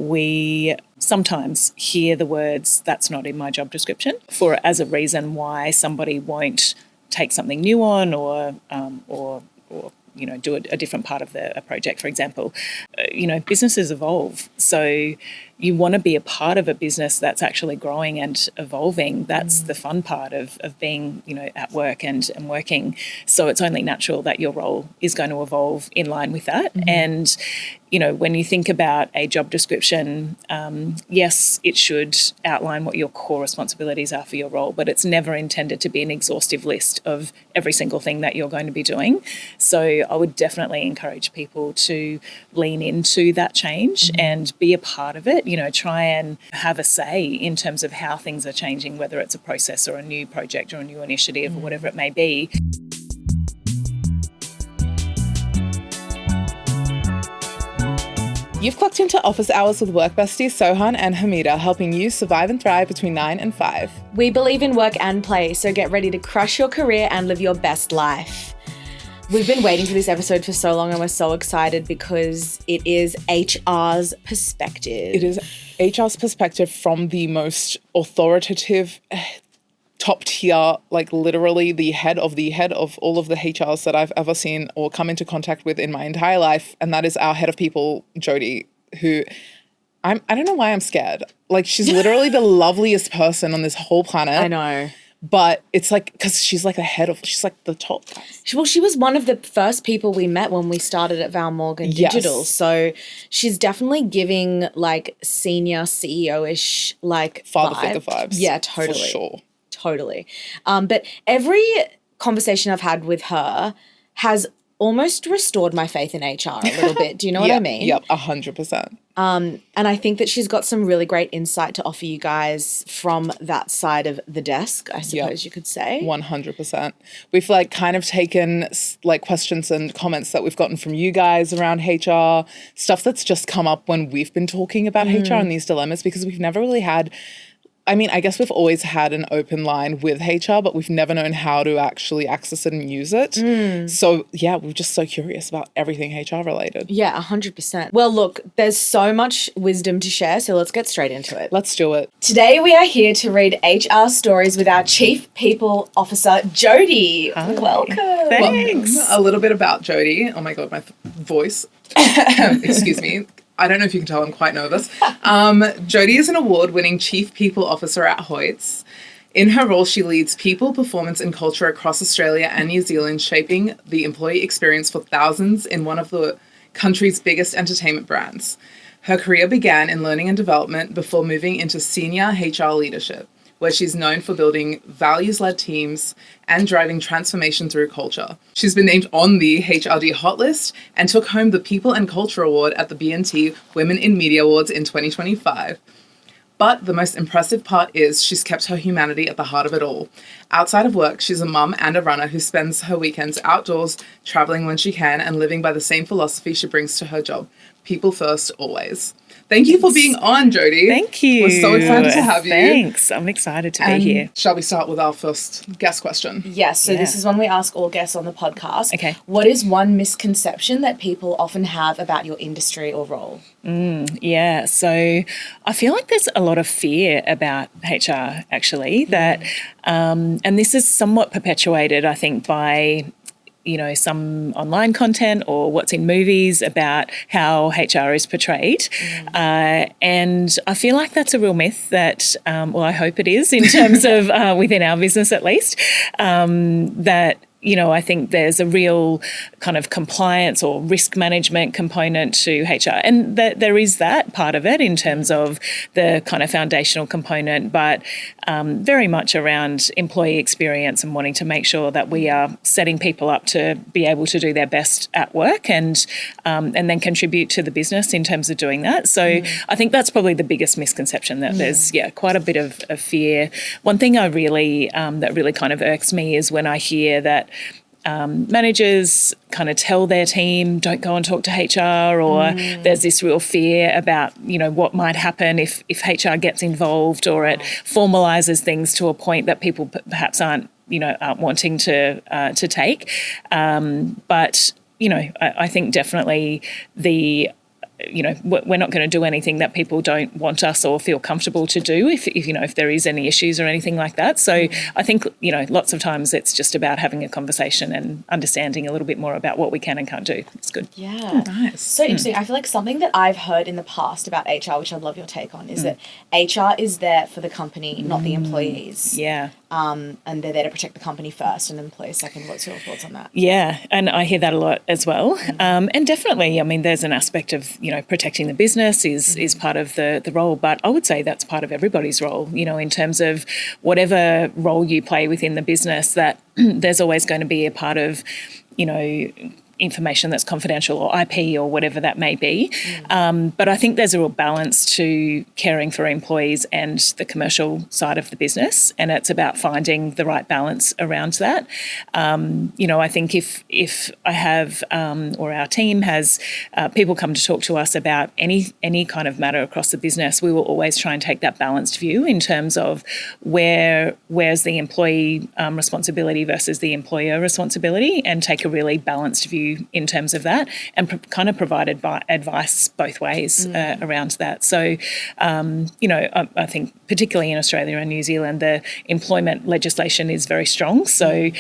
we sometimes hear the words, "that's not in my job description," as a reason why somebody won't take something new on or do a different part of a project, for example. Businesses evolve. So you want to be a part of a business that's actually growing and evolving. That's the fun part of being, at work and working. So it's only natural that your role is going to evolve in line with that. And, when you think about a job description, yes, it should outline what your core responsibilities are for your role, but it's never intended to be an exhaustive list of every single thing that you're going to be doing. So I would definitely encourage people to lean into that change and be a part of it. Try and have a say in terms of how things are changing, whether it's a process or a new project or a new initiative or whatever it may be. You've clocked into office hours with work besties Sohan and Hameda, helping you survive and thrive between 9 and 5. We believe in work and play, so get ready to crush your career and live your best life. We've been waiting for this episode for so long and we're so excited because it is HR's perspective. It is HR's perspective from the most authoritative, top tier, like literally the head of all of the HRs that I've ever seen or come into contact with in my entire life. And that is our head of people, Jodi, who I don't know why I'm scared. Like, she's literally the loveliest person on this whole planet. I know. But it's like, because she's like she's like the top. Well, she was one of the first people we met when we started at Val Morgan Digital. Yes. So she's definitely giving like senior CEO-ish like Father figure vibes. Yeah, totally. For sure. Totally. But every conversation I've had with her has almost restored my faith in HR a little bit. Do you know what I mean? Yep, 100%. And I think that she's got some really great insight to offer you guys from that side of the desk, I suppose you could say. 100%. We've like kind of taken like questions and comments that we've gotten from you guys around HR, stuff that's just come up when we've been talking about HR and these dilemmas, because we've never really had, I mean, I guess we've always had an open line with HR, but we've never known how to actually access it and use it. So, yeah, we're just so curious about everything HR related. Yeah, 100%. Well, look, there's so much wisdom to share, so let's get straight into it. Let's do it. Today we are here to read HR stories with our Chief People Officer, Jodi. Hi. Welcome. Thanks. Well, a little bit about Jodi. Oh my God, my voice. Excuse me. I don't know if you can tell I'm quite nervous. Jodi is an award-winning Chief People Officer at HOYTS. In her role, she leads people, performance and culture across Australia and New Zealand, shaping the employee experience for thousands in one of the country's biggest entertainment brands. Her career began in learning and development before moving into senior HR leadership, where she's known for building values-led teams and driving transformation through culture. She's been named on the HRD Hot List and took home the People and Culture Award at the BNT Women in Media Awards in 2025. But the most impressive part is she's kept her humanity at the heart of it all. Outside of work, she's a mum and a runner who spends her weekends outdoors, traveling when she can, and living by the same philosophy she brings to her job. People first, always. Thank you for being on, Jodi. Thank you. We're so excited to have you. Thanks. I'm excited to be here. Shall we start with our first guest question? Yes, so this is one we ask all guests on the podcast. Okay. What is one misconception that people often have about your industry or role? Yeah, so I feel like there's a lot of fear about HR, actually, that, and this is somewhat perpetuated, I think, by some online content or what's in movies about how HR is portrayed. And I feel like that's a real myth that, I hope it is in terms of within our business at least, that I think there's a real kind of compliance or risk management component to HR. And there is that part of it in terms of the kind of foundational component, but very much around employee experience and wanting to make sure that we are setting people up to be able to do their best at work and then contribute to the business in terms of doing that. So I think that's probably the biggest misconception, that there's quite a bit of fear. One thing I really that really kind of irks me is when I hear that managers kind of tell their team, don't go and talk to HR, or there's this real fear about, what might happen if HR gets involved, or it formalises things to a point that people perhaps aren't wanting to take. But, I think definitely the we're not going to do anything that people don't want us or feel comfortable to do if there is any issues or anything like that. So I think, lots of times it's just about having a conversation and understanding a little bit more about what we can and can't do. It's good. Yeah. Nice. So interesting. I feel like something that I've heard in the past about HR, which I'd love your take on, is that HR is there for the company, not the employees. Yeah. And they're there to protect the company first and employees second. What's your thoughts on that? Yeah, and I hear that a lot as well. And definitely, there's an aspect of, protecting the business is part of the role, but I would say that's part of everybody's role, in terms of whatever role you play within the business, that there's always going to be a part of, information that's confidential or IP or whatever that may be. But I think there's a real balance to caring for employees and the commercial side of the business, and it's about finding the right balance around that. I think if I have or our team has people come to talk to us about any kind of matter across the business, we will always try and take that balanced view in terms of where's the employee responsibility versus the employer responsibility, and take a really balanced view in terms of that, and kind of provide advice both ways around that. So, I think particularly in Australia and New Zealand, the employment legislation is very strong. So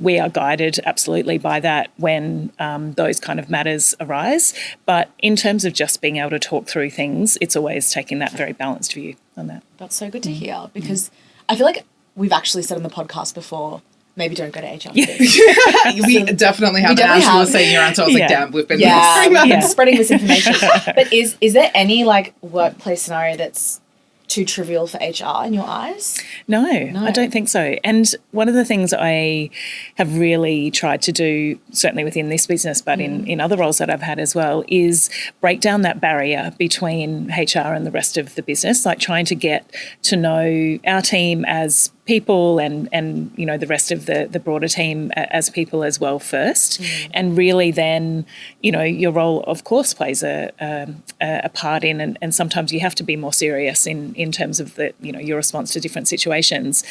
we are guided absolutely by that when those kind of matters arise. But in terms of just being able to talk through things, it's always taking that very balanced view on that. That's so good to hear, because I feel like we've actually said on the podcast before, maybe don't go to HR. We definitely have. As you were saying your answer, I was like, damn, we've been spreading misinformation. But is there any workplace scenario that's too trivial for HR in your eyes? No, I don't think so. And one of the things I have really tried to do, certainly within this business, but in other roles that I've had as well, is break down that barrier between HR and the rest of the business, like trying to get to know our team as people and the rest of the broader team as people as well first. And really then, your role, of course, plays a part in, and sometimes you have to be more serious in terms of your response to different situations,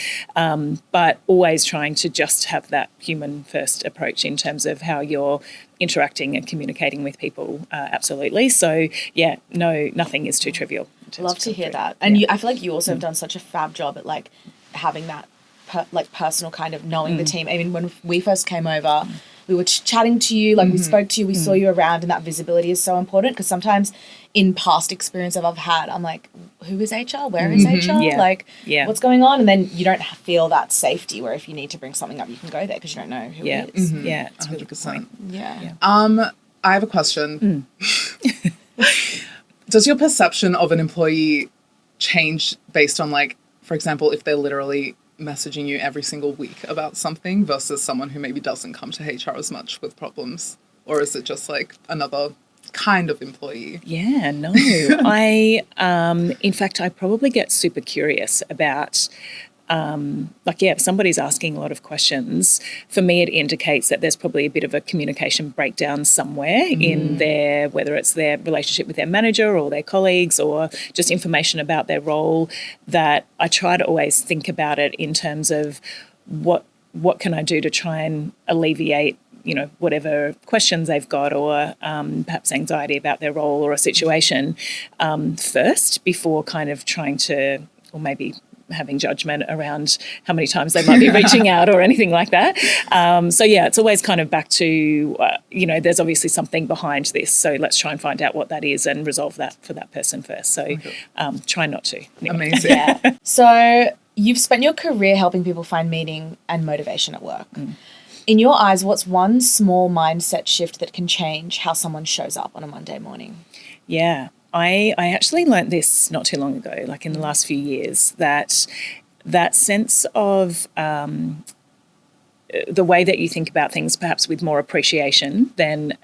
but always trying to just have that human first approach in terms of how you're interacting and communicating with people. Absolutely. So no, nothing is too trivial. Love to hear that. And I feel like you also have done such a fab job at having that personal kind of knowing the team. I mean, when we first came over, we were chatting to you, we spoke to you, we saw you around, and that visibility is so important, because sometimes in past experience I've had, I'm like, who is HR? Where is HR? What's going on? And then you don't feel that safety where if you need to bring something up, you can go there because you don't know who it is. Yeah, it's 100%. Yeah. I have a question. Does your perception of an employee change based on, for example, if they're literally messaging you every single week about something versus someone who maybe doesn't come to HR as much with problems? Or is it just another kind of employee? Yeah, no. In fact, I probably get super curious about if somebody's asking a lot of questions, for me it indicates that there's probably a bit of a communication breakdown somewhere in whether it's their relationship with their manager or their colleagues, or just information about their role, that I try to always think about it in terms of what can I do to try and alleviate whatever questions they've got, or perhaps anxiety about their role or a situation first, before kind of trying to, or maybe having judgment around how many times they might be reaching out or anything like that. It's always kind of back to, there's obviously something behind this. So let's try and find out what that is and resolve that for that person first. So try not to. Anyway. Amazing. Yeah. So you've spent your career helping people find meaning and motivation at work. In your eyes, what's one small mindset shift that can change how someone shows up on a Monday morning? Yeah. I actually learnt this not too long ago, in the last few years, that sense of the way that you think about things, perhaps with more appreciation than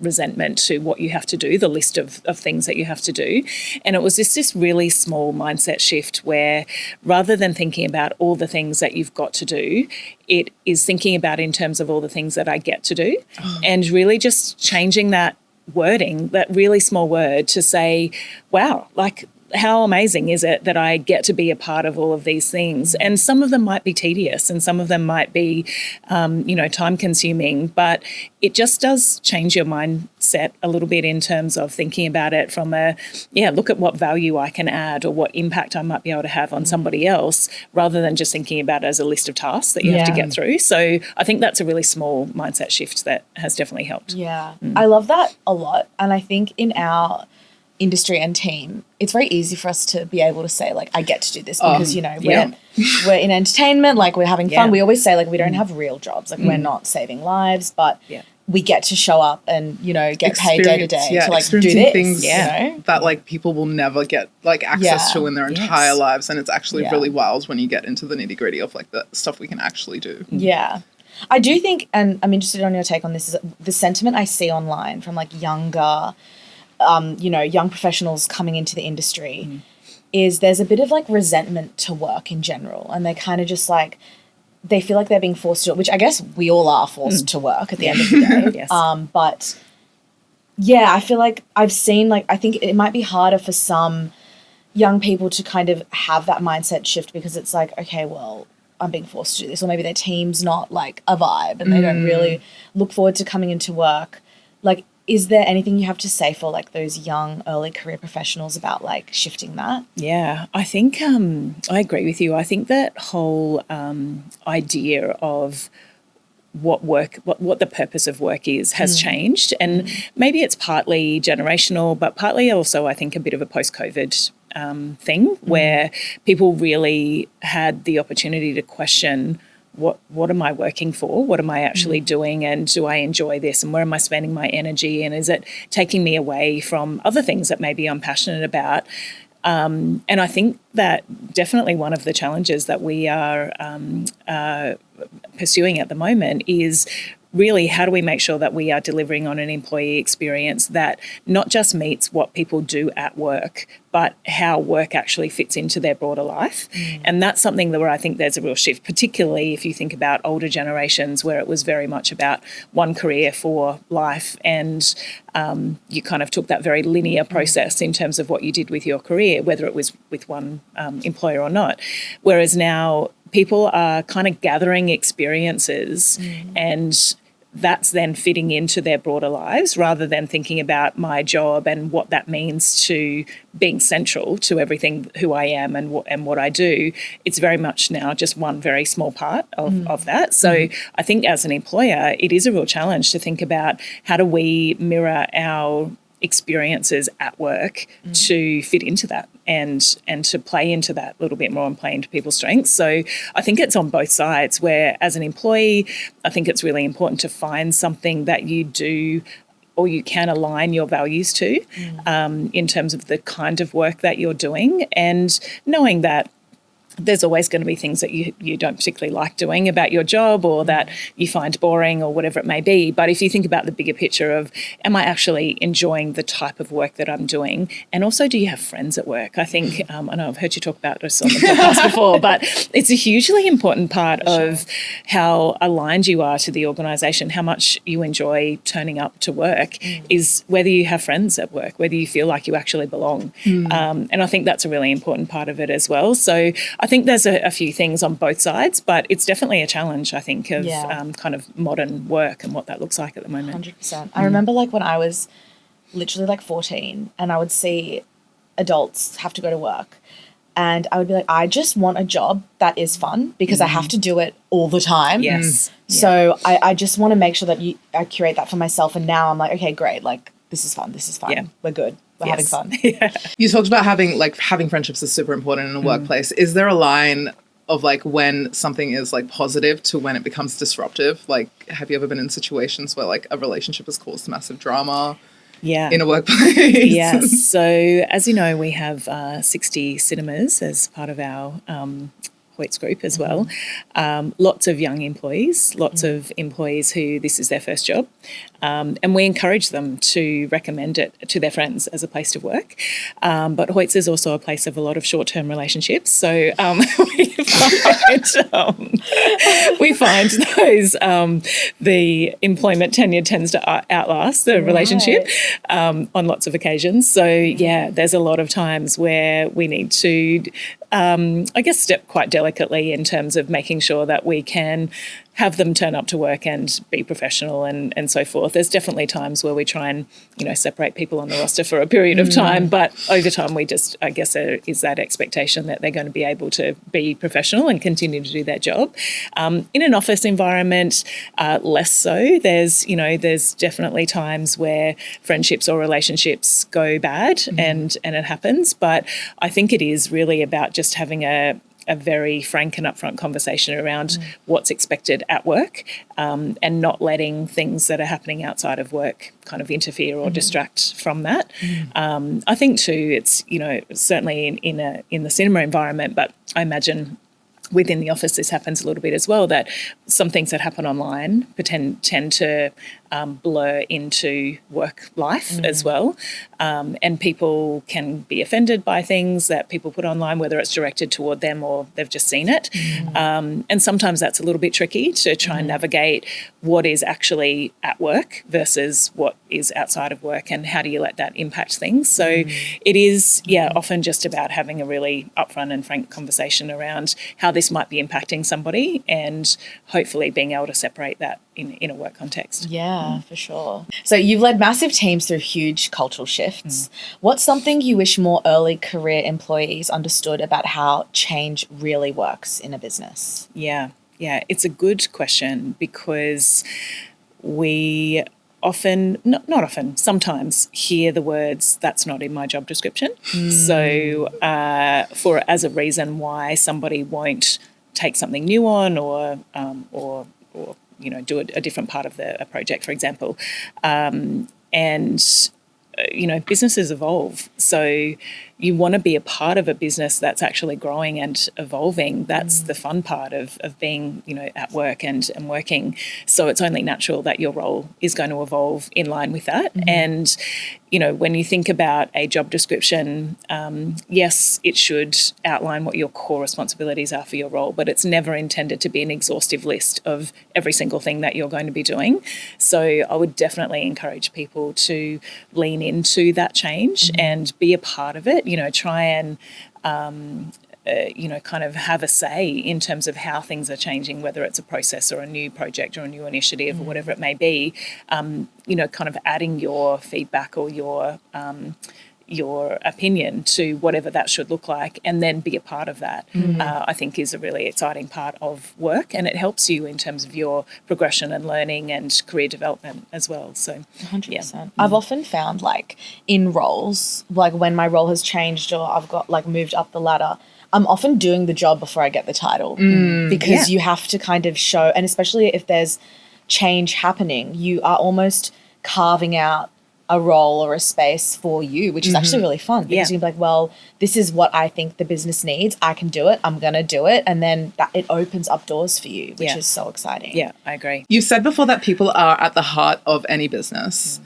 resentment to what you have to do, the list of things that you have to do. And it was this really small mindset shift where, rather than thinking about all the things that you've got to do, it is thinking about in terms of all the things that I get to do, and really just changing that wording, that really small word, to say, wow, how amazing is it that I get to be a part of all of these things? And some of them might be tedious and some of them might be, time consuming, but it just does change your mindset a little bit in terms of thinking about it from look at what value I can add or what impact I might be able to have on somebody else, rather than just thinking about it as a list of tasks that you have to get through. So I think that's a really small mindset shift that has definitely helped. Yeah. I love that a lot. And I think in our industry and team, it's very easy for us to be able to say, like, I get to do this because, we're in entertainment, like, we're having fun. We always say, like, we don't have real jobs. Like, we're not saving lives, but we get to show up and, get paid day to day to, like, do this. Things that, like, people will never get, like, access to in their entire lives. And it's actually really wild when you get into the nitty-gritty of, like, the stuff we can actually do. Yeah. I do think, and I'm interested on your take on this, is the sentiment I see online from, like, younger young professionals coming into the industry is there's a bit of, like, resentment to work in general. And they kind of just, like, they feel like they're being forced to, which I guess we all are forced to work at the end of the day. Yes. But yeah, I feel like I've seen, like, I think it might be harder for some young people to kind of have that mindset shift because it's like, okay, well, I'm being forced to do this. Or maybe their team's not, like, a vibe and they don't really look forward to coming into work. Like, is there anything you have to say for, like, those young early career professionals about, like, shifting that? Yeah, I think I agree with you. I think that whole idea of what the purpose of work is has changed, and maybe it's partly generational, but partly also I think a bit of a post-COVID thing where people really had the opportunity to question what am I working for? What am I actually doing? And do I enjoy this? And where am I spending my energy? And is it taking me away from other things that maybe I'm passionate about? And I think that definitely one of the challenges that we are pursuing at the moment is really how do we make sure that we are delivering on an employee experience that not just meets what people do at work, but how work actually fits into their broader life. And that's something where I think there's a real shift, particularly if you think about older generations where it was very much about one career for life and you kind of took that very linear process in terms of what you did with your career, whether it was with one employer or not. Whereas now people are kind of gathering experiences and that's then fitting into their broader lives rather than thinking about my job and what that means to being central to everything who I am and what I do. It's very much now just one very small part of that. So I think as an employer, it is a real challenge to think about how do we mirror our experiences at work to fit into that and to play into that a little bit more and play into people's strengths. So I think it's on both sides where as an employee, I think it's really important to find something that you do or you can align your values to in terms of the kind of work that you're doing, and knowing that there's always going to be things that you don't particularly like doing about your job or that you find boring or whatever it may be. But if you think about the bigger picture of, am I actually enjoying the type of work that I'm doing? And also, do you have friends at work? I think, I know I've heard you talk about this on the podcast before, but it's a hugely important part of how aligned you are to the organisation, how much you enjoy turning up to work is whether you have friends at work, whether you feel like you actually belong. And I think that's a really important part of it as well. So I think there's a few things on both sides, but it's definitely a challenge, I think, of kind of modern work and what that looks like at the moment. 100%. I remember, like, when I was literally, like, 14 and I would see adults have to go to work and I would be like, I just want a job that is fun because I have to do it all the time. Yes. So I just want to make sure that I curate that for myself, and now I'm like, okay, great, like, this is fun. Yeah. We're good. We're having fun. You talked about having friendships is super important in a workplace. Is there a line of, like, when something is, like, positive to when it becomes disruptive? Like, have you ever been in situations where, like, a relationship has caused massive drama in a workplace? Yes. So as you know, we have 60 cinemas as part of our HOYTS group as well. Lots of young employees, lots of employees who this is their first job. And we encourage them to recommend it to their friends as a place to work. But HOYTS is also a place of a lot of short-term relationships. So we find those, the employment tenure tends to outlast the relationship on lots of occasions. So, yeah, there's a lot of times where we need to, I guess, step quite delicately in terms of making sure that we can have them turn up to work and be professional and so forth. There's definitely times where we try and, separate people on the roster for a period of time, but over time we just, I guess, there is that expectation that they're going to be able to be professional and continue to do their job. In an office environment, less so. There's definitely times where friendships or relationships go bad and it happens, but I think it is really about just having a very frank and upfront conversation around what's expected at work, and not letting things that are happening outside of work kind of interfere or distract from that. I think too, it's certainly in the cinema environment, but I imagine within the office this happens a little bit as well, that some things that happen online tend to blur into work life as well. And people can be offended by things that people put online, whether it's directed toward them or they've just seen it. And sometimes that's a little bit tricky to try and navigate what is actually at work versus what is outside of work, and how do you let that impact things. So it is, often just about having a really upfront and frank conversation around how this might be impacting somebody, and hopefully being able to separate that in a work context. Yeah, for sure. So you've led massive teams through huge cultural shifts. What's something you wish more early career employees understood about how change really works in a business? Yeah, it's a good question, because we often, not often, sometimes hear the words, "that's not in my job description." So as a reason why somebody won't take something new on or do a different part of a project, for example. Businesses evolve. So you want to be a part of a business that's actually growing and evolving. That's the fun part of being, at work and working. So it's only natural that your role is going to evolve in line with that. And, when you think about a job description, yes, it should outline what your core responsibilities are for your role, but it's never intended to be an exhaustive list of every single thing that you're going to be doing. So I would definitely encourage people to lean into that change and be a part of it. Try and, kind of have a say in terms of how things are changing, whether it's a process or a new project or a new initiative or whatever it may be, kind of adding your feedback or your opinion to whatever that should look like, and then be a part of that, I think is a really exciting part of work, and it helps you in terms of your progression and learning and career development as well. So 100%. I've often found in roles, when my role has changed or I've got moved up the ladder, I'm often doing the job before I get the title, because you have to kind of show, and especially if there's change happening, you are almost carving out a role or a space for you, which is actually really fun, because you can be like, this is what I think the business needs. I can do it. I'm going to do it. And then it opens up doors for you, which is so exciting. Yeah, I agree. You've said before that people are at the heart of any business.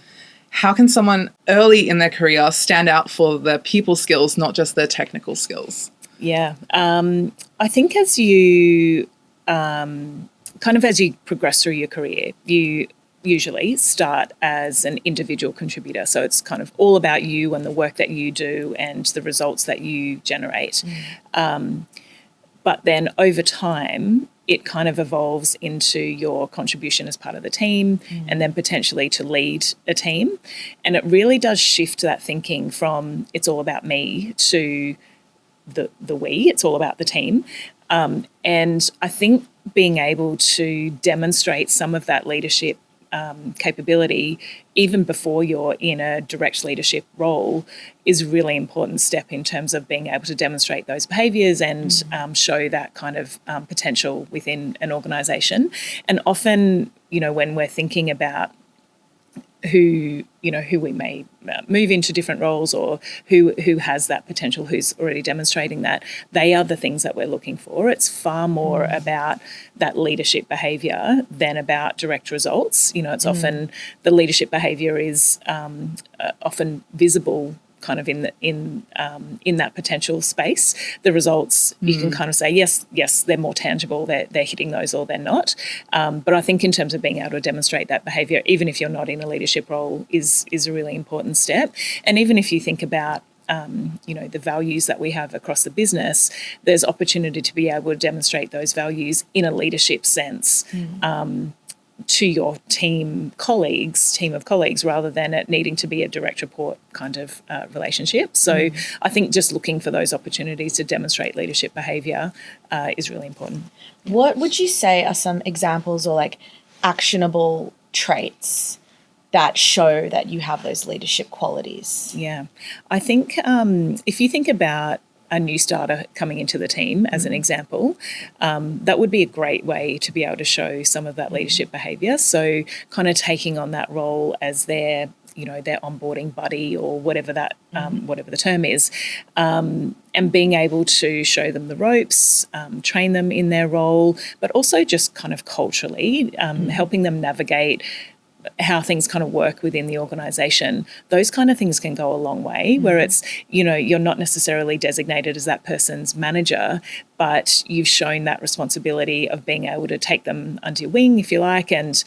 How can someone early in their career stand out for their people skills, not just their technical skills? Yeah. I think as you as you progress through your career, you usually start as an individual contributor. So it's kind of all about you and the work that you do and the results that you generate. But then over time, it kind of evolves into your contribution as part of the team, and then potentially to lead a team. And it really does shift that thinking from it's all about me to the we, it's all about the team. And I think being able to demonstrate some of that leadership capability even before you're in a direct leadership role is a really important step in terms of being able to demonstrate those behaviours and show that kind of potential within an organisation. And often, when we're thinking about who we may move into different roles, or who has that potential, who's already demonstrating that, they are the things that we're looking for. It's far more about that leadership behaviour than about direct results. It's often the leadership behaviour is often visible kind of in that potential space. The results, you can kind of say, yes, they're more tangible, they're hitting those, or they're not. But I think in terms of being able to demonstrate that behaviour, even if you're not in a leadership role, is a really important step. And even if you think about the values that we have across the business, there's opportunity to be able to demonstrate those values in a leadership sense to your team of colleagues, rather than it needing to be a direct report kind of relationship. So I think just looking for those opportunities to demonstrate leadership behaviour is really important. What would you say are some examples or like actionable traits that show that you have those leadership qualities? Yeah, I think if you think about a new starter coming into the team, as an example, that would be a great way to be able to show some of that leadership behaviour. So kind of taking on that role as their onboarding buddy, or whatever that whatever the term is, and being able to show them the ropes, train them in their role, but also just kind of culturally helping them navigate how things kind of work within the organisation. Those kind of things can go a long way, where it's, you're not necessarily designated as that person's manager, but you've shown that responsibility of being able to take them under your wing, if you like, and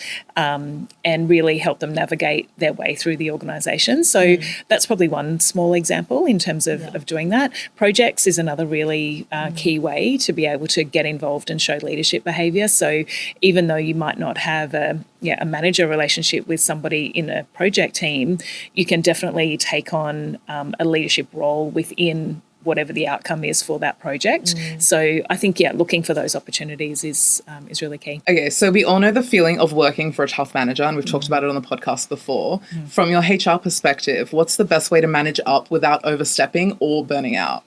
really help them navigate their way through the organisation. So that's probably one small example in terms of doing that. Projects is another really key way to be able to get involved and show leadership behaviour. So even though you might not have a manager relationship with somebody in a project team, you can definitely take on a leadership role within whatever the outcome is for that project. So I think, looking for those opportunities is really key. Okay, so we all know the feeling of working for a tough manager, and we've talked about it on the podcast before. From your HR perspective, what's the best way to manage up without overstepping or burning out?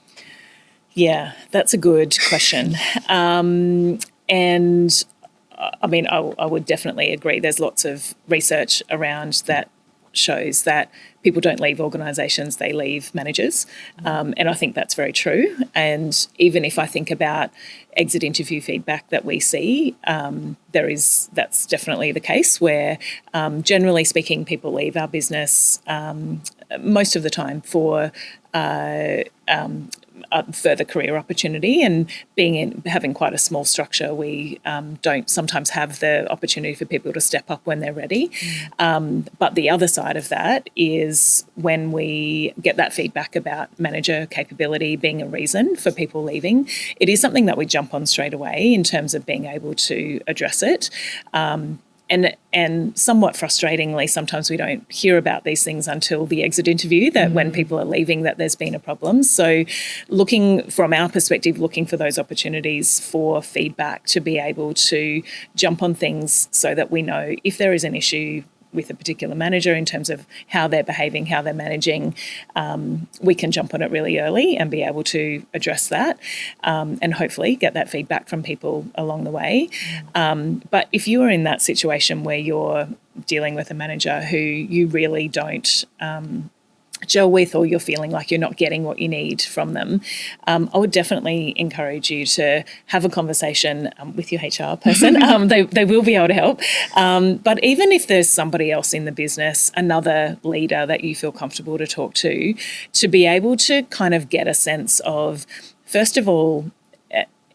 Yeah, that's a good question. And I mean, I would definitely agree. There's lots of research around that shows that people don't leave organisations, they leave managers. And I think that's very true. And even if I think about exit interview feedback that we see, that's definitely the case, where generally speaking, people leave our business most of the time for further career opportunity, and having quite a small structure, we don't sometimes have the opportunity for people to step up when they're ready. But the other side of that is when we get that feedback about manager capability being a reason for people leaving, it is something that we jump on straight away in terms of being able to address it. And somewhat frustratingly, sometimes we don't hear about these things until the exit interview, that when people are leaving, that there's been a problem. So from our perspective, looking for those opportunities for feedback to be able to jump on things so that we know if there is an issue with a particular manager in terms of how they're behaving, how they're managing, we can jump on it really early and be able to address that, and hopefully get that feedback from people along the way. But if you are in that situation where you're dealing with a manager who you really don't gel with, or you're feeling like you're not getting what you need from them, I would definitely encourage you to have a conversation with your HR person. They will be able to help. But even if there's somebody else in the business, another leader that you feel comfortable to talk to be able to kind of get a sense of, first of all,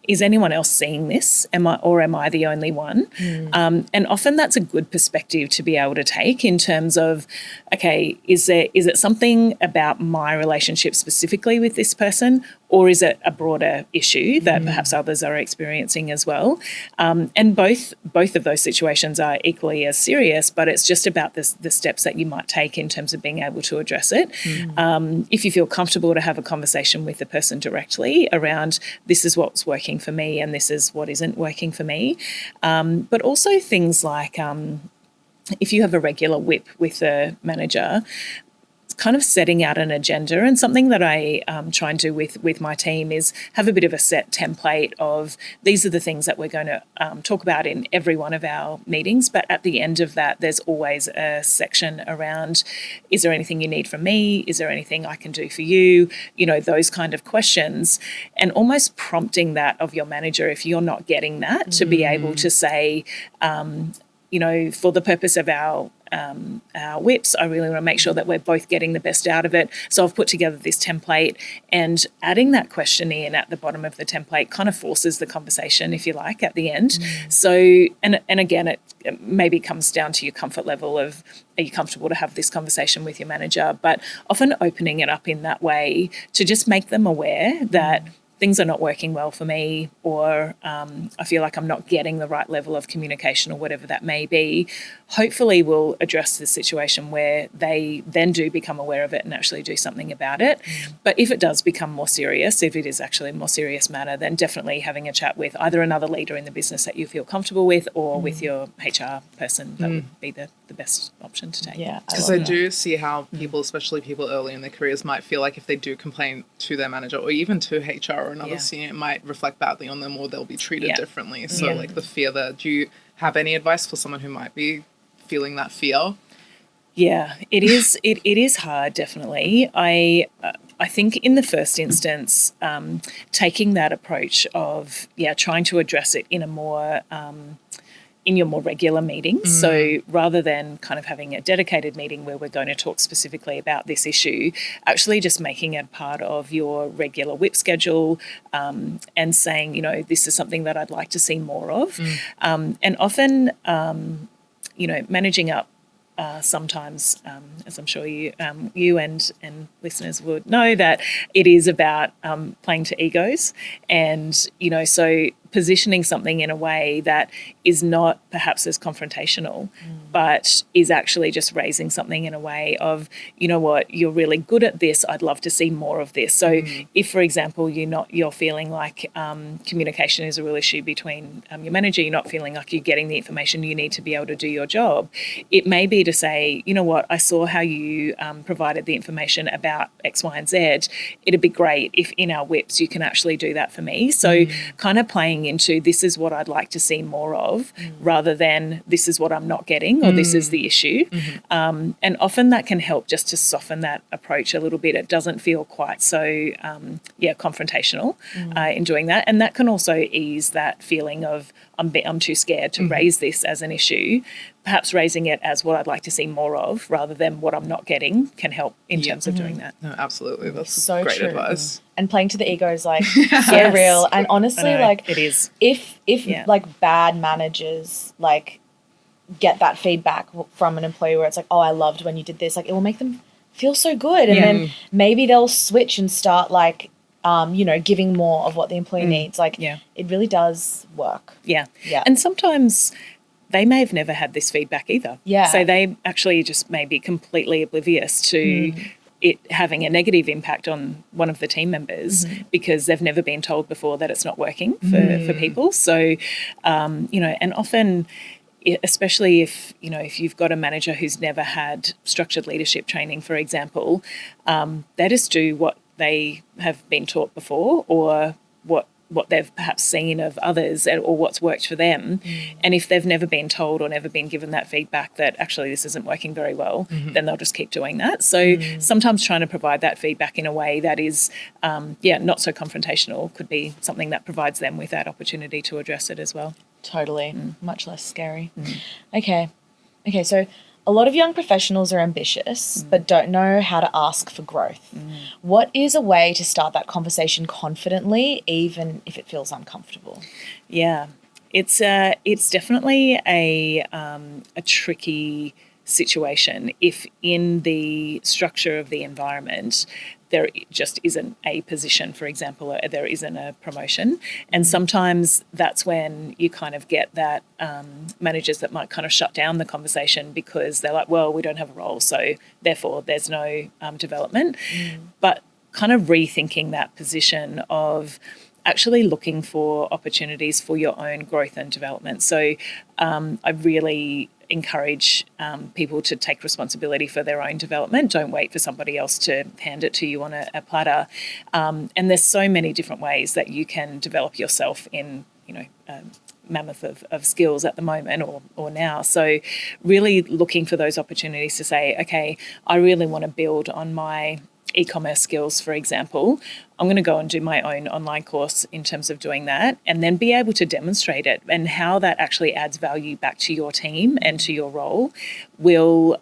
is anyone else seeing this? Am I the only one? And often that's a good perspective to be able to take in terms of, okay, is it something about my relationship specifically with this person, or is it a broader issue that perhaps others are experiencing as well? And both of those situations are equally as serious, but it's just about the steps that you might take in terms of being able to address it. If you feel comfortable to have a conversation with the person directly around, this is what's working for me and this is what isn't working for me. But also things like if you have a regular whip with a manager, kind of setting out an agenda, and something that I try and do with my team is have a bit of a set template of these are the things that we're going to talk about in every one of our meetings. But at the end of that, there's always a section around, is there anything you need from me? Is there anything I can do for you? You know, those kind of questions, and almost prompting that of your manager if you're not getting that, to be able to say, you know, for the purpose of our whips, I really want to make sure that we're both getting the best out of it. So I've put together this template, and adding that question in at the bottom of the template kind of forces the conversation, if you like, at the end. So, and again, it maybe comes down to your comfort level of, are you comfortable to have this conversation with your manager? But often opening it up in that way to just make them aware that things are not working well for me, or I feel like I'm not getting the right level of communication, or whatever that may be, hopefully will address the situation where they then do become aware of it and actually do something about it. But if it does become more serious, if it is actually a more serious matter, then definitely having a chat with either another leader in the business that you feel comfortable with, or with your HR person, that would be the best option to take. Yeah, because I do see how people, especially people early in their careers, might feel like if they do complain to their manager or even to HR or another senior, it might reflect badly on them, or they'll be treated differently. So like the fear there, do you have any advice for someone who might be feeling that fear? Yeah, it is hard, definitely. I think in the first instance, taking that approach of trying to address it in a more in your more regular meetings. So rather than kind of having a dedicated meeting where we're going to talk specifically about this issue, actually just making it part of your regular whip schedule, and saying, you know, this is something that I'd like to see more of. And often, you know, managing up sometimes, as I'm sure you and listeners would know, that it is about playing to egos, and, you know, so positioning something in a way that is not perhaps as confrontational, but is actually just raising something in a way of, you know what, you're really good at this, I'd love to see more of this. So if, for example, you're feeling like communication is a real issue between your manager, you're not feeling like you're getting the information you need to be able to do your job, it may be to say, you know what, I saw how you provided the information about X, Y, and Z. It'd be great if in our whips you can actually do that for me. So kind of playing into, this is what I'd like to see more of, rather than this is what I'm not getting, or this is the issue. And often that can help just to soften that approach a little bit. It doesn't feel quite so confrontational in doing that. And that can also ease that feeling of I'm too scared to raise this as an issue. Perhaps raising it as what I'd like to see more of, rather than what I'm not getting, can help in terms of doing that. No, absolutely. That's so great true. advice. And playing to the ego is like so real. And honestly, like it is. If like bad managers like get that feedback from an employee where it's like, oh, I loved when you did this, like it will make them feel so good, and then maybe they'll switch and start like you know, giving more of what the employee needs. Like it really does work. Yeah. And sometimes they may have never had this feedback either. Yeah. So they actually just may be completely oblivious to it having a negative impact on one of the team members because they've never been told before that it's not working for people. So, you know, and often, especially if, you know, if you've got a manager who's never had structured leadership training, for example, they just do what they have been taught before, or what they've perhaps seen of others, or what's worked for them. And if they've never been told or never been given that feedback that actually this isn't working very well, then they'll just keep doing that. So sometimes trying to provide that feedback in a way that is, not so confrontational could be something that provides them with that opportunity to address it as well. Totally. Much less scary. Okay, so a lot of young professionals are ambitious but don't know how to ask for growth. What is a way to start that conversation confidently, even if it feels uncomfortable? Yeah, it's definitely a tricky situation if in the structure of the environment there just isn't a position, for example, or there isn't a promotion. And sometimes that's when you kind of get that managers that might kind of shut down the conversation because they're like, well, we don't have a role, so therefore there's no development. But kind of rethinking that position of actually looking for opportunities for your own growth and development. So I really encourage people to take responsibility for their own development. Don't wait for somebody else to hand it to you on a platter. And there's so many different ways that you can develop yourself in, mammoth of skills at the moment or now. So really looking for those opportunities to say, okay, I really want to build on my e-commerce skills, for example. I'm going to go and do my own online course in terms of doing that, and then be able to demonstrate it, and how that actually adds value back to your team and to your role will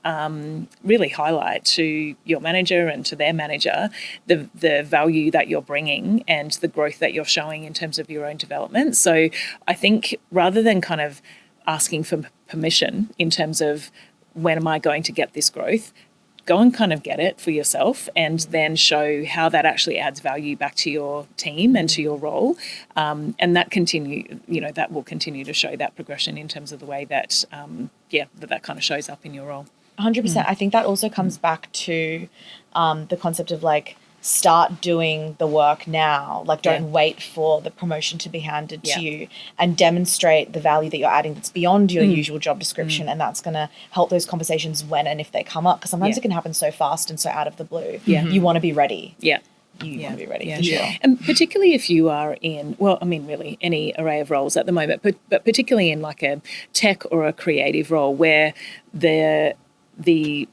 really highlight to your manager and to their manager the value that you're bringing and the growth that you're showing in terms of your own development. So I think rather than kind of asking for permission in terms of when am I going to get this growth, go and kind of get it for yourself, and then show how that actually adds value back to your team and to your role. And that that will continue to show that progression in terms of the way that, that kind of shows up in your role. 100%. I think that also comes back to the concept of like, start doing the work now. Like, don't wait for the promotion to be handed to you, and demonstrate the value that you're adding that's beyond your usual job description. And that's going to help those conversations when and if they come up, because sometimes it can happen so fast and so out of the blue. You want to be ready. You want to be ready, for sure. And particularly if you are in, really any array of roles at the moment, but particularly in like a tech or a creative role where the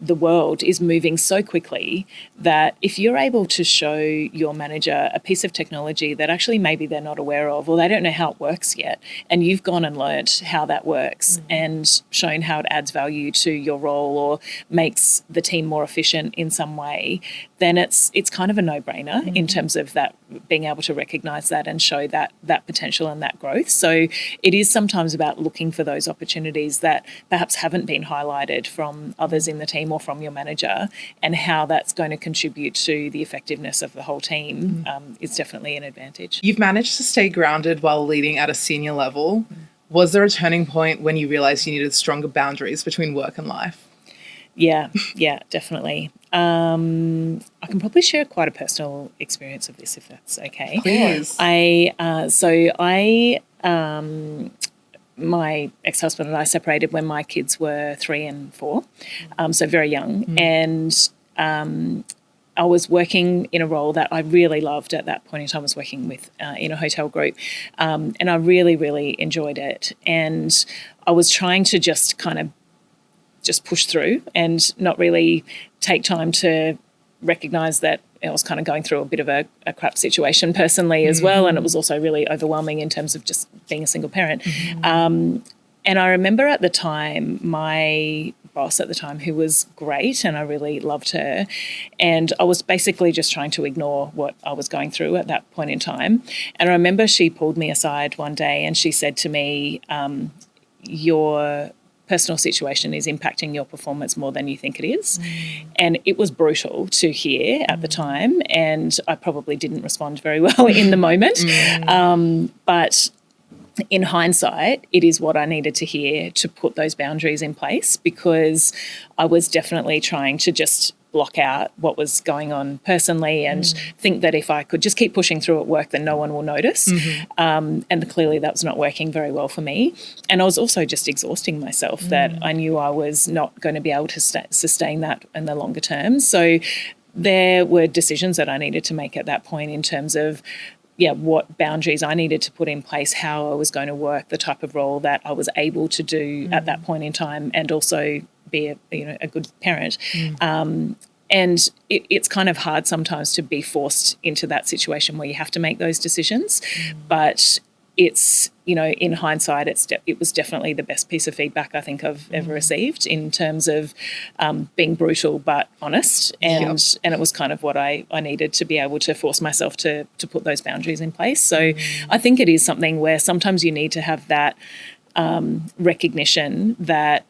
world is moving so quickly that if you're able to show your manager a piece of technology that actually maybe they're not aware of, or they don't know how it works yet, and you've gone and learnt how that works and shown how it adds value to your role or makes the team more efficient in some way, then it's kind of a no-brainer in terms of that, being able to recognise that and show that potential and that growth. So it is sometimes about looking for those opportunities that perhaps haven't been highlighted from others in the team or from your manager, and how that's going to contribute to the effectiveness of the whole team is definitely an advantage. You've managed to stay grounded while leading at a senior level. Was there a turning point when you realised you needed stronger boundaries between work and life? Yeah, definitely. I can probably share quite a personal experience of this, if that's okay. Please. My ex-husband and I separated when my kids were 3 and 4, so very young. And I was working in a role that I really loved at that point in time. I was working with in a hotel group, and I really, really enjoyed it. And I was trying to just push through and not really take time to recognise that I was kind of going through a bit of a crap situation personally as well, and it was also really overwhelming in terms of just being a single parent. And I remember at the time, my boss at the time, who was great and I really loved her, and I was basically just trying to ignore what I was going through at that point in time. And I remember she pulled me aside one day and she said to me, your personal situation is impacting your performance more than you think it is. And it was brutal to hear at the time, and I probably didn't respond very well in the moment. But in hindsight, it is what I needed to hear to put those boundaries in place, because I was definitely trying to just block out what was going on personally and think that if I could just keep pushing through at work, then no one will notice. And clearly that was not working very well for me. And I was also just exhausting myself, that I knew I was not going to be able to sustain that in the longer term. So there were decisions that I needed to make at that point in terms of what boundaries I needed to put in place, how I was going to work, the type of role that I was able to do at that point in time, and also be a good parent. And it's kind of hard sometimes to be forced into that situation where you have to make those decisions. But it's, in hindsight, it was definitely the best piece of feedback I think I've ever received, in terms of being brutal but honest. And it was kind of what I needed to be able to force myself to put those boundaries in place. So I think it is something where sometimes you need to have that recognition that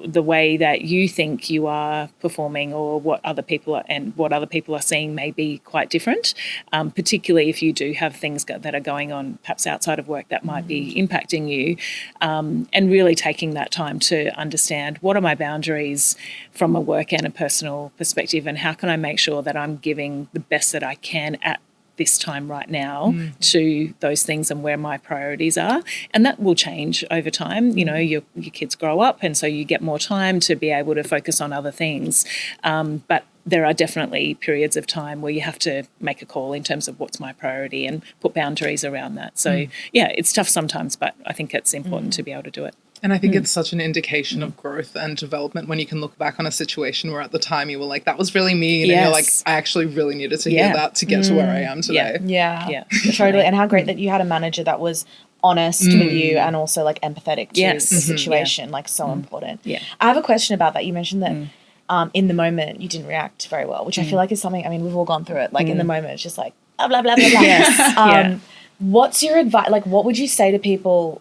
the way that you think you are performing, or what other people are seeing, may be quite different, particularly if you do have things that are going on perhaps outside of work that might be impacting you, and really taking that time to understand, what are my boundaries from a work and a personal perspective, and how can I make sure that I'm giving the best that I can at this time right now to those things and where my priorities are. And that will change over time. You know, your kids grow up, and so you get more time to be able to focus on other things. But there are definitely periods of time where you have to make a call in terms of what's my priority and put boundaries around that. So, yeah, it's tough sometimes, but I think it's important to be able to do it. And I think it's such an indication of growth and development when you can look back on a situation where at the time you were like, that was really mean. And you're like, I actually really needed to hear that to get to where I am today. Yeah, totally. And how great that you had a manager that was honest with you and also like empathetic to the situation, like so important. Yeah. I have a question about that. You mentioned that in the moment you didn't react very well, which I feel like is something, I mean, we've all gone through it. Like in the moment, it's just like, blah, blah, blah, blah, blah. What's your advice? Like, what would you say to people,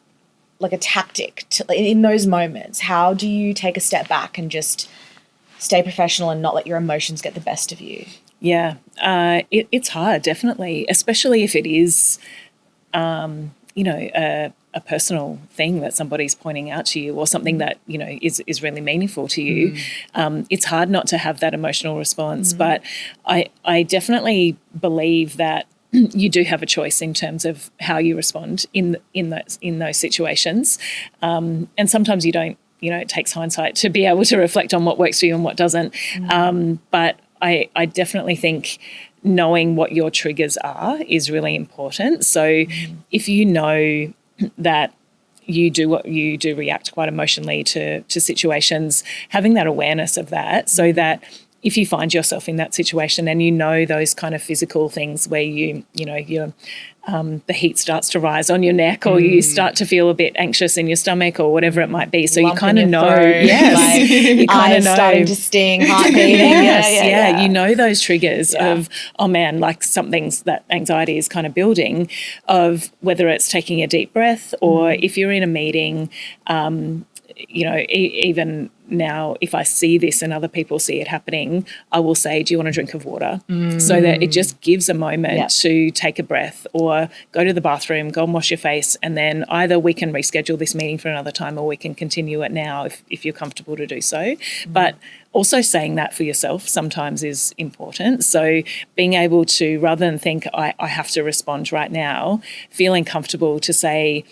like a tactic to, in those moments? How do you take a step back and just stay professional and not let your emotions get the best of you? Yeah, it's hard, definitely, especially if it is, you know, a personal thing that somebody's pointing out to you or something that, you know, is really meaningful to you. It's hard not to have that emotional response, but I definitely believe that you do have a choice in terms of how you respond in those situations, and sometimes you don't. You know, it takes hindsight to be able to reflect on what works for you and what doesn't. But I definitely think knowing what your triggers are is really important. So if you know that you do react quite emotionally to situations, having that awareness of that, so that if you find yourself in that situation and you know those kind of physical things where you know, the heat starts to rise on your neck or you start to feel a bit anxious in your stomach or whatever it might be. So you kind of know, you kind of know. Starting to sting, heart beating. Yeah, you know those triggers of, oh man, like that anxiety is kind of building, of whether it's taking a deep breath or if you're in a meeting, you know, even now, if I see this and other people see it happening, I will say, do you want a drink of water? So that it just gives a moment to take a breath or go to the bathroom, go and wash your face, and then either we can reschedule this meeting for another time or we can continue it now if you're comfortable to do so. But also saying that for yourself sometimes is important. So being able to, rather than think I have to respond right now, feeling comfortable to say,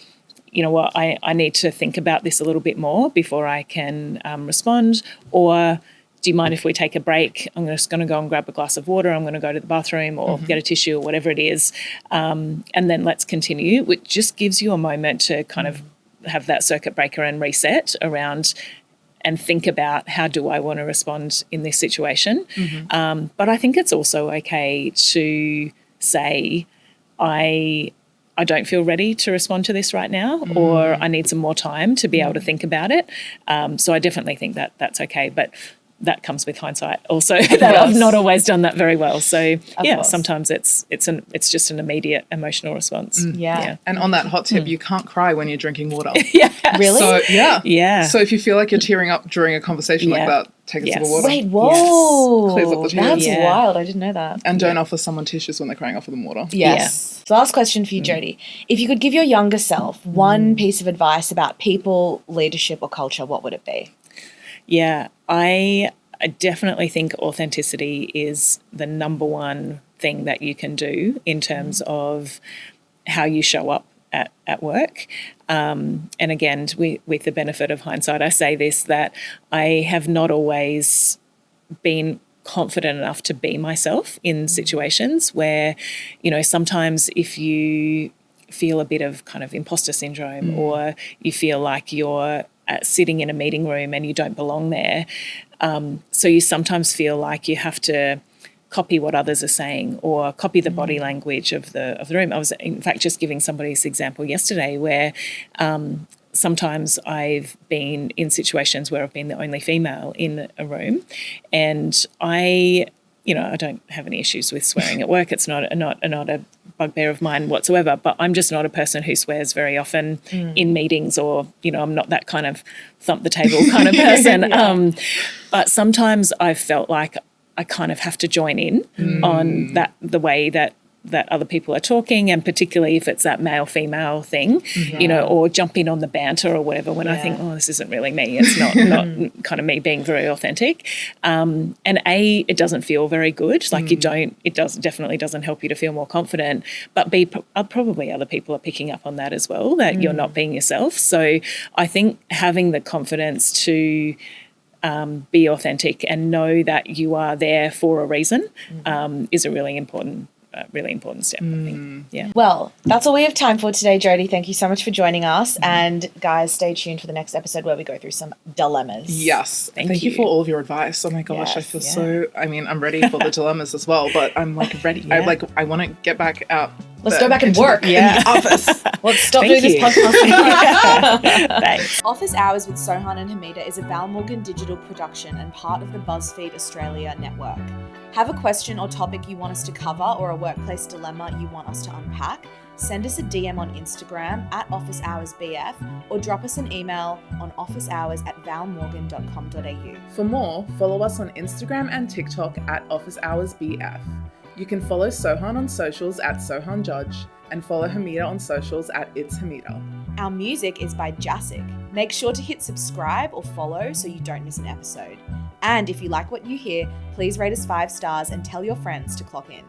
you know what, I need to think about this a little bit more before I can respond, or do you mind if we take a break? I'm just going to go and grab a glass of water, I'm going to go to the bathroom or get a tissue or whatever it is, and then let's continue, which just gives you a moment to kind of have that circuit breaker and reset around and think about how do I want to respond in this situation. But I think it's also okay to say, I don't feel ready to respond to this right now, or I need some more time to be able to think about it. So I definitely think that that's okay, but that comes with hindsight also, that I've not always done that very well. So sometimes it's just an immediate emotional response. And on that hot tip, you can't cry when you're drinking water. Really? So So if you feel like you're tearing up during a conversation like that, take a sip of water. Wait, whoa. Clears up the tears. That's wild. I didn't know that. And don't offer someone tissues when they're crying, offer them water. Yes. So last question for you, Jodi. If you could give your younger self one piece of advice about people, leadership or culture, what would it be? Yeah, I definitely think authenticity is the number one thing that you can do in terms of how you show up at work. And again, with the benefit of hindsight, I say this, that I have not always been confident enough to be myself in situations where, you know, sometimes if you feel a bit of kind of imposter syndrome or you feel like you're sitting in a meeting room and you don't belong there, so you sometimes feel like you have to copy what others are saying or copy the body language of the room. I was, in fact, just giving somebody this example yesterday where sometimes I've been in situations where I've been the only female in a room, and I don't have any issues with swearing at work. It's not a bugbear of mine whatsoever, but I'm just not a person who swears very often in meetings, or, you know, I'm not that kind of thump the table kind of person. But sometimes I've felt like I kind of have to join in on that, the way that that other people are talking, and particularly if it's that male-female thing, you know, or jumping on the banter or whatever, when I think, oh, this isn't really me. It's not kind of me being very authentic. And it doesn't feel very good. Like definitely doesn't help you to feel more confident. But probably other people are picking up on that as well, that you're not being yourself. So I think having the confidence to be authentic and know that you are there for a reason is a really important step, I think. Yeah. Well, that's all we have time for today, Jodi. Thank you so much for joining us. And guys, stay tuned for the next episode where we go through some dilemmas. Yes. Thank you for all of your advice. Oh my gosh, I feel I'm ready for the dilemmas as well, but I'm like ready. I want to get back out. Let's go back and work. In the office. Let's stop doing this podcast. Thanks. Office Hours with Sohan and Hameda is a Val Morgan Digital production and part of the BuzzFeed Australia network. Have a question or topic you want us to cover, or a workplace dilemma you want us to unpack? Send us a DM on Instagram at officehoursbf, or drop us an email on officehours@valmorgan.com.au. For more, follow us on Instagram and TikTok at officehoursbf. You can follow Sohan on socials at Sohan Judge, and follow Hameda on socials at It's Hameda. Our music is by Jasic. Make sure to hit subscribe or follow so you don't miss an episode. And if you like what you hear, please rate us 5 stars and tell your friends to clock in.